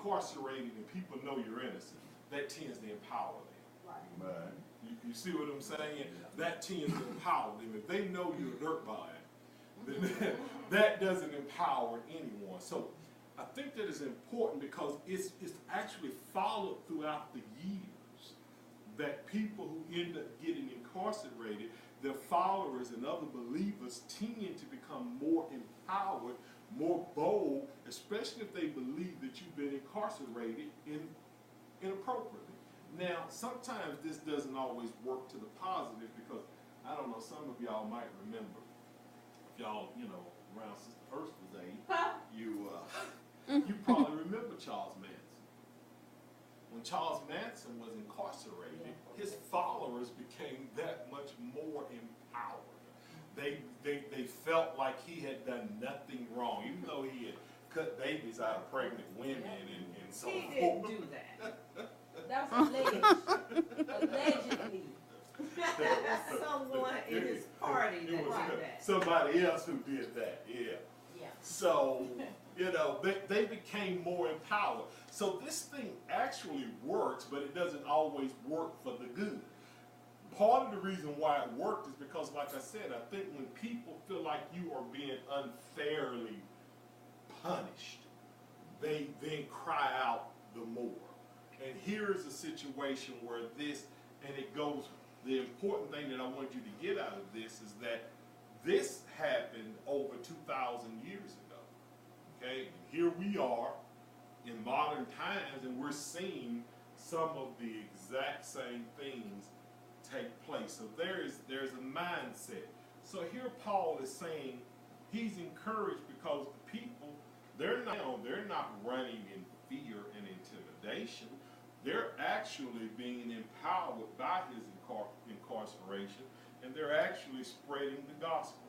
incarcerated and people know you're innocent, that tends to empower them. Right. You see what I'm saying? That tends to empower them. If they know you're a dirtbag, then that doesn't empower anyone. So I think that is important because it's actually followed throughout the years that people who end up getting incarcerated, their followers and other believers tend to become more empowered, more bold, especially if they believe that you've been incarcerated inappropriately. Now, sometimes this doesn't always work to the positive because, I don't know, some of y'all might remember, if y'all, around Sister Ursula's age, you probably remember Charles Manson. When Charles Manson was incarcerated, his followers became that much more empowered. They felt like he had done nothing wrong, even though he had cut babies out of pregnant women and so forth. He didn't do that. That was alleged. Allegedly. Someone in his party that did that. Somebody else who did that, yeah. So, they became more empowered. So this thing actually works, but it doesn't always work for the good. Part of the reason why it worked is because, like I said, I think when people feel like you are being unfairly punished, they then cry out the more. And here is a situation where the important thing that I want you to get out of this is that this happened over 2,000 years ago. Okay, and here we are in modern times, and we're seeing some of the exact same things take place. So there's a mindset. So here Paul is saying he's encouraged because the people, they're not running in fear and intimidation. They're actually being empowered by his incarceration, and they're actually spreading the gospel.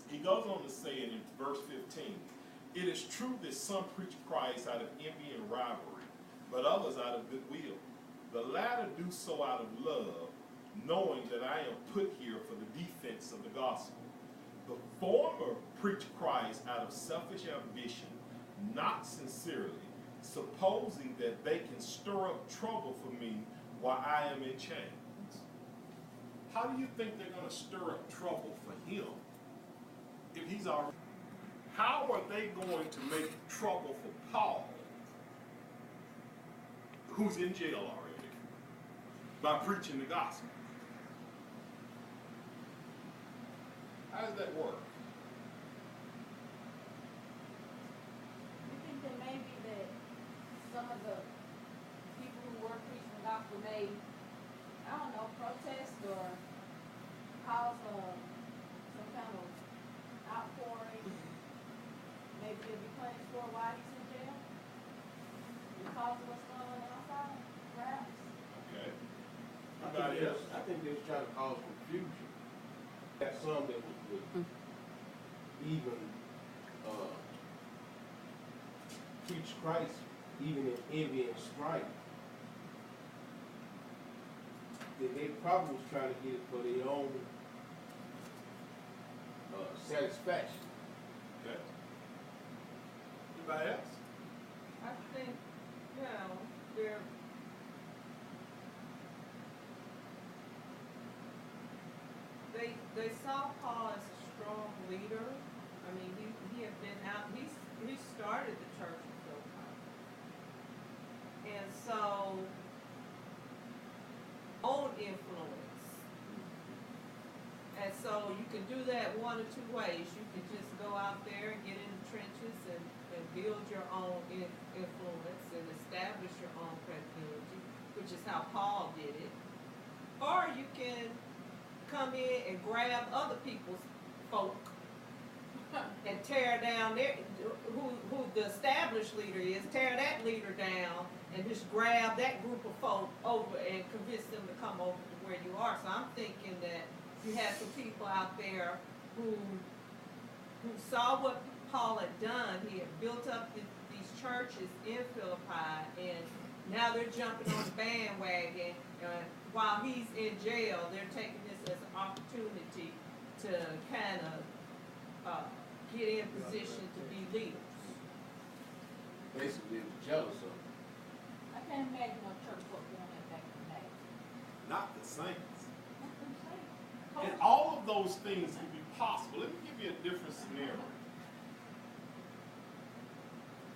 He goes on to say in verse 15, "It is true that some preach Christ out of envy and rivalry, but others out of goodwill. The latter do so out of love, knowing that I am put here for the defense of the gospel. The former preach Christ out of selfish ambition, not sincerely, supposing that they can stir up trouble for me while I am in chains." How do you think they're going to stir up trouble for him if he's already? How are they going to make trouble for Paul, who's in jail already, by preaching the gospel? How does that work? You think that maybe that some of the people who were preaching the gospel may, I don't know, protest or cause some kind of outpouring? Maybe they'll be punished for why he's in jail? Because of what's going on outside, perhaps? Okay. Anybody else? I think they was trying to cause confusion. Got some that would even preach Christ even in envy and strife. They probably was trying to get it for their own satisfaction. Okay. Anybody else? I think, they saw Paul as a strong leader. I mean, he had been out. He started the church in Philippi, and so own influence. And so you can do that one or two ways. You can just go out there and get in the trenches and build your own influence and establish your own credibility, which is how Paul did it. Or you can come in and grab other people's folk and tear down who the established leader is, tear that leader down and just grab that group of folk over and convince them to come over to where you are. So I'm thinking that you had some people out there who saw what Paul had done. He had built up these churches in Philippi, and now they're jumping on the bandwagon. While he's in jail, they're taking this as an opportunity to kind of get in position to be leaders. basically jealous of. I can't imagine no church folk doing that back in the day. Not the saints. That's what I'm saying. And all of those things can be possible. Let me give you a different scenario.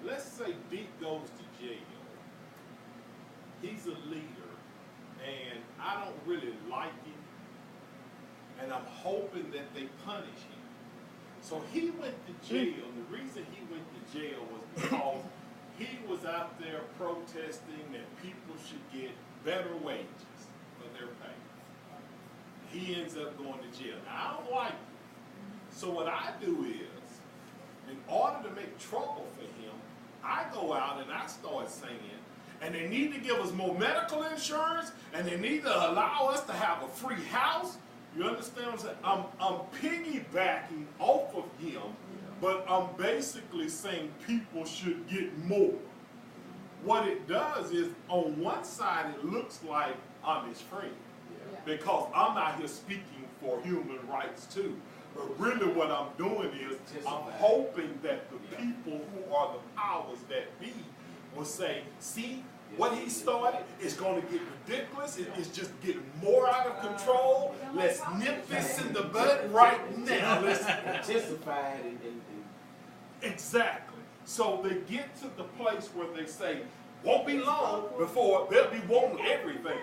Let's say Deke goes to jail. He's a leader, and I don't really like him, and I'm hoping that they punish him. So he went to jail. The reason he went to jail was because he was out there protesting that people should get better wages for their pay. He ends up going to jail. Now, I don't like him. So what I do is, in order to make trouble for him, I go out and I start saying, and they need to give us more medical insurance, and they need to allow us to have a free house. You understand what I'm saying? I'm piggybacking off of him, but I'm basically saying people should get more. What it does is, on one side, it looks like I'm his friend, because I'm out here speaking for human rights too. But really what I'm doing is, I'm hoping that the people who are the powers that be will say, see, what he started is going to get ridiculous. It's just getting more out of control. Let's nip this in the bud right now. Let's Participate and exactly. So they get to the place where they say, won't be long before they'll be wanting everything.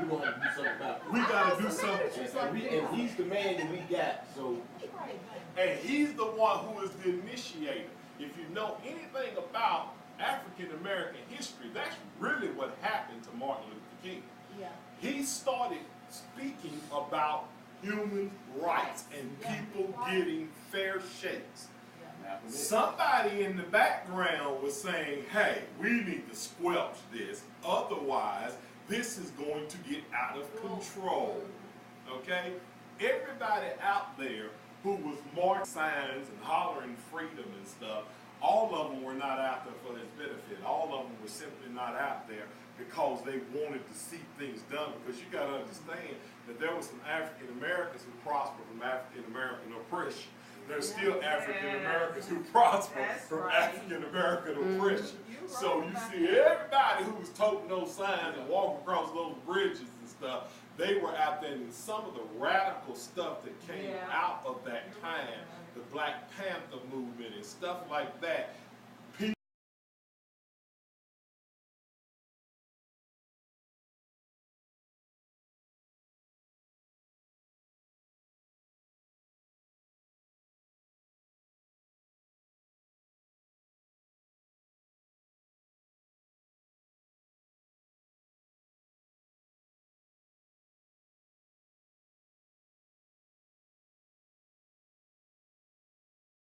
we want to do something about it. We got to do something. And he's the man that we got, so And he's the one who is the initiator. If you know anything about African American history, that's really what happened to Martin Luther King. Yeah. He started speaking about human rights and people getting fair shakes. Somebody in the background was saying, hey, we need to squelch this, otherwise this is going to get out of control. Okay? Everybody out there who was marching signs and hollering freedom and stuff, all of them were not out there for his benefit. All of them were simply not out there because they wanted to see things done. Because you got to understand that there were some African Americans who prospered from African American oppression. There's still African Americans who prosper from African American oppression. So you see everybody who was toting those signs and walking across those bridges and stuff, they were out there, and some of the radical stuff that came out of that time, the Black Panther movement and stuff like that,